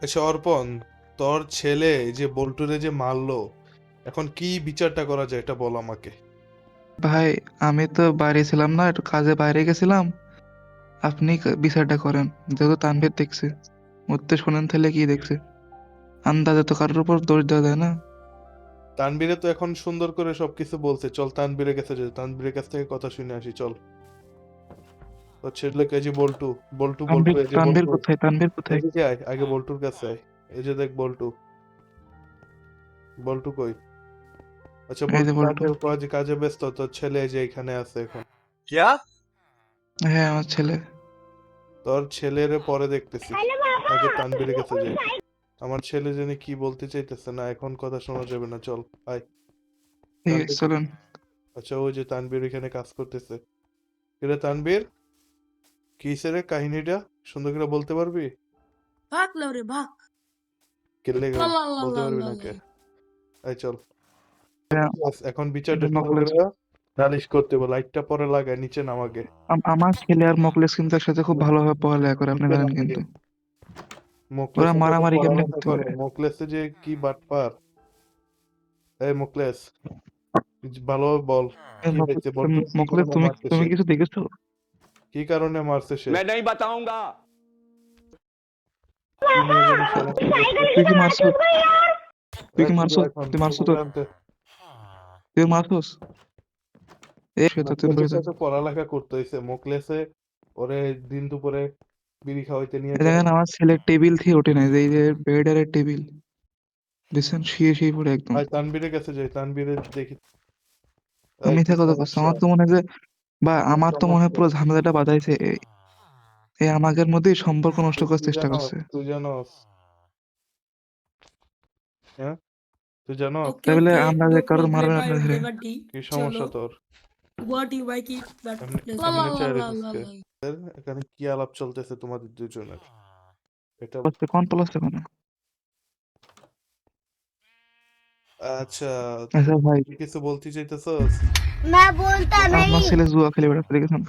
আচ্ছা অর্পণ, তোর ছেলে যে বল্টুরে যে মারলো, এখন কি বিচারটা করা যায় এটা বল আমাকে। ভাই, আমি তো বাইরে ছিলাম না, একটু কাজে বাইরে গেছিলাম। আপনি বিচারটা করেন, যেহেতু তানভীর দেখছে। মরতে শোনেন তাহলে কি দেখছে? আন্দাজে তো কারোর উপর দোষ দেওয়া যায় না। তানবীরে তো এখন সুন্দর করে সবকিছু বলছে, চল তানবীরের কাছে যাই, তানবীরের কাছ থেকে কথা শুনে আসি চল। তোর ছেলেকে এই যে বল্টু, বল্টু বল্টু, তানভীর এই যে তানভীর বল্টু, কোথায়? তানভীর কোথায়? এদিকে আয়, আগে বল্টুর কাছে আয়। এই যে দেখ বল্টু, বল্টু কই? আচ্ছা এই যে বল্টু বল্টু। কাজে কাজে ব্যস্ত, তোর ছেলে এই যে এখানে আছে এখন। क्या হ্যাঁ, আমার ছেলে। তোর ছেলেরে পরে দেখতেছি, আগে তানবীরের কাছে যাই। আমার ছেলে জানি কি বলতে চাইতেছে না, এখন কথা শোনা যাবে না, চল আয়। ঠিক আছে, তানবীর, চলুন। আচ্ছা ওই যে তানবীর এখানে কাজ করতেছে। কিরে তানবীর, কি রে কাহিনীটা সুন্দর করে বলতে পারবি? ভাগ লাউরে ভাগ। কেলে লা লা লা বলতে লা পারবি লা না লা। কে? আয় চল। হ্যাঁ, ব্যাস, এখন বিচারটা এটা সুন্দর মকলেস। করে নালিশ করতে হবে, লাইটটা পরে লাগায়, নিচে নামাগে। আমার ছেলে আর মকলেস কিন্তু একসাথে খুব ভালোভাবে পড়ালেখা করে, আপনি নিচে জানেন নামাগে। কিন্তু। ওরা মোকলেসের সাথে মারামারি কেমনে পড়ালেখা করতে করে, পারে? মোকলেসে যে কি বাটপার। এই মোকলেস, ভালোভাবে বল, এই কি হয়েছে, মকলেস, বল্টু কি মকলেস, কারণে তুমি মারছে তুমি সে? কিছু দেখেছো? কি কারণে মারছে সে? मैं नहीं बताऊंगा। কি নিয়ে জানি সমস্যা করছে? তুই কি মারছো? তুই এই কি তুই যা মারছো? এখন, তুই মারছো তো? ওকে আনতে। তুই মারছোস? এই সেটা তুমি মোকলেসের বলে সাথে পড়ালেখা করতে হয়েছে, মোকলেসে ওরে দিন দুপুরে বিড়ি খাওয়াইতে নিয়ে যায়। দেখেন, আমার ছেলে টেবিল থেকে ওঠে নাই, যে এই যে বেডের টেবিল দেখছেন, শুয়ে শুয়ে পড়ে একদম। আর তানবীরের কাছে যাই, তানবীরের দেখি। এই আমি কি কথা করছি, সমস্যা? আমার তো মনে হয় যে, বা কি আমার তো মনে হয় সমস্যা? পুরো ঝামেলাটা বাঁধাইছে এই আমাদের মধ্যেই সম্পর্ক নষ্ট তুই করার তুই চেষ্টা জানোস, করছে। তুই জানোস, হ্যাঁ তুই জানোস ओके তাই বলে ओके আমরা नो যে কারোর মারবেন प्रॉब्लम आई আপনি विल ধরে? Never D. কি चलो সমস্যা তোর? व्हाट यू बाई की दैट এমনি प्लेस। ला ला এমনি ला চাই ला রেখেছিস ला কে? ला। এখানে কি আলাপ চলতেছে তোমাদের দুজনের? এটা কোন প্লাসটা কেন? আচ্ছা, আচ্ছা ভাই, তুই কিছু বলতে চাইতেছস? मैं बोलता আপনার नहीं। ছেলে জুয়া খেলে বেড়াচ্ছে দেখেছেন?